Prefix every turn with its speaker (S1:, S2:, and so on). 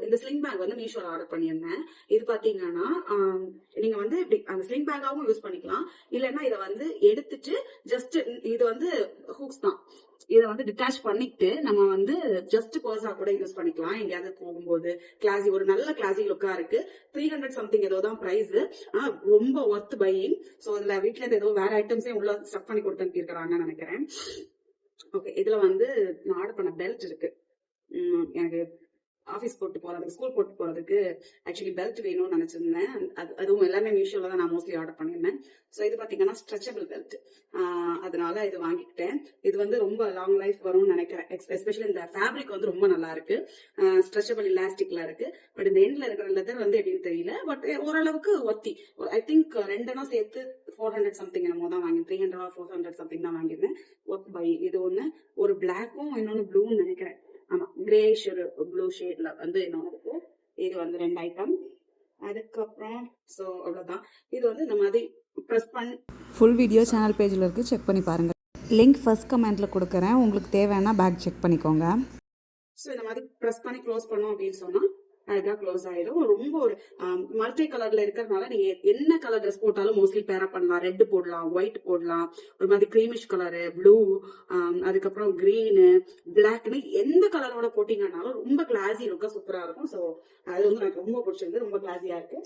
S1: இந்த sling bag வந்து மீஷோல order பண்ணியிருந்தேன். இது பாத்தீங்கன்னா நீங்க வந்து இப்படி அந்த ஸ்லிங் பேக்காவும் யூஸ் பண்ணிக்கலாம். இல்லைன்னா இதை வந்து எடுத்துட்டு ஜஸ்ட் இது வந்து ஹூக்ஸ் தான், இதை வந்து டிட்டாச் பண்ணிட்டு நம்ம வந்து ஜஸ்ட் பர்ஸா கூட யூஸ் பண்ணிக்கலாம். எங்கேயாவது போகும்போது கிளாசி, ஒரு நல்ல கிளாசி லுக்கா இருக்கு. 300 சம்திங் ஏதோ தான் பிரைஸ். ஆனா ரொம்ப ஒர்த் பையிங். சோ அதுல வீட்ல இருந்து ஏதோ வேற ஐட்டம்ஸே உள்ள ஸ்டப் பண்ணி கொடுத்து அனுப்பியிருக்கிறாங்கன்னு நினைக்கிறேன். ஓகே, இதுல வந்து நான் ஆர்டர் பண்ண பெல்ட் இருக்கு. எனக்கு ஆஃபீஸ் போட்டு போறதுக்கு, ஸ்கூல் போட்டு போறதுக்கு ஆக்சுவலி பெல்ட் வேணும்னு நினைச்சிருந்தேன். அதுவும் எல்லாமே மீஷோல தான் நான் மோஸ்ட்லி ஆர்டர் பண்ணியிருந்தேன். ஸோ இது பாத்தீங்கன்னா ஸ்ட்ரெச்சபிள் பெல்ட், அதனால இது வாங்கிக்கிட்டேன். இது வந்து ரொம்ப லாங் லைஃப் வரும்னு நினைக்கிறேன். எஸ்பெஷலி இந்த ஃபேப்ரிக் வந்து ரொம்ப நல்லா இருக்கு, ஸ்ட்ரெச்சபிள் இலாஸ்டிக்ல இருக்கு. பட் இந்த எண்ட்ல இருக்கிற லெதர் வந்து எப்படின்னு தெரியல. பட் ஓரளவுக்கு ஒர்த்தி. ஐ திங்க் ரெண்டெல்லாம் சேர்த்து 400 சம்திங் என்னமோ தான் வாங்கி, 300 400 சம்திங் தான் வாங்கியிருந்தேன். Work by. இது ஒண்ணு, ஒரு பிளாக்கும் இன்னொன்னு ப்ளூன்னு நினைக்கிறேன். ஆமா, கிரேஷ் ப்ளூ ஷேட்ல வந்து இன்னொன்று இருக்கு. இது வந்து 2 ஐட்டம். அதுக்கப்புறம் ஸோ அவ்வளோதான். இது வந்து இந்த மாதிரி ப்ரெஸ் பண்ணி,
S2: ஃபுல் வீடியோ சேனல் பேஜில் இருக்குது, செக் பண்ணி பாருங்கள். லிங்க் ஃபர்ஸ்ட் கமெண்ட்டில் கொடுக்குறேன், உங்களுக்கு தேவைன்னா பேக் செக் பண்ணிக்கோங்க.
S1: ஸோ இந்த மாதிரி ப்ரெஸ் பண்ணி க்ளோஸ் பண்ணோம் அப்படின்னு சொன்னா அழகா க்ளோஸ் ஆயிடும். ரொம்ப ஒரு மல்டி கலர்ல இருக்கிறதுனால நீங்க என்ன கலர் ட்ரெஸ் போட்டாலும் மோஸ்ட்லி பேரப் பண்ணலாம். ரெட் போடலாம், ஒயிட் போடலாம், ஒரு மாதிரி கிரீமிஷ் கலரு, ப்ளூ, அதுக்கப்புறம் கிரீனு, பிளாக்னு எந்த கலரோட போட்டீங்கன்னாலும் ரொம்ப கிளாஸி லுக்கா சூப்பரா இருக்கும். ஸோ அது வந்து எனக்கு ரொம்ப பிடிச்சிருந்து, ரொம்ப கிளாஸியா இருக்கு.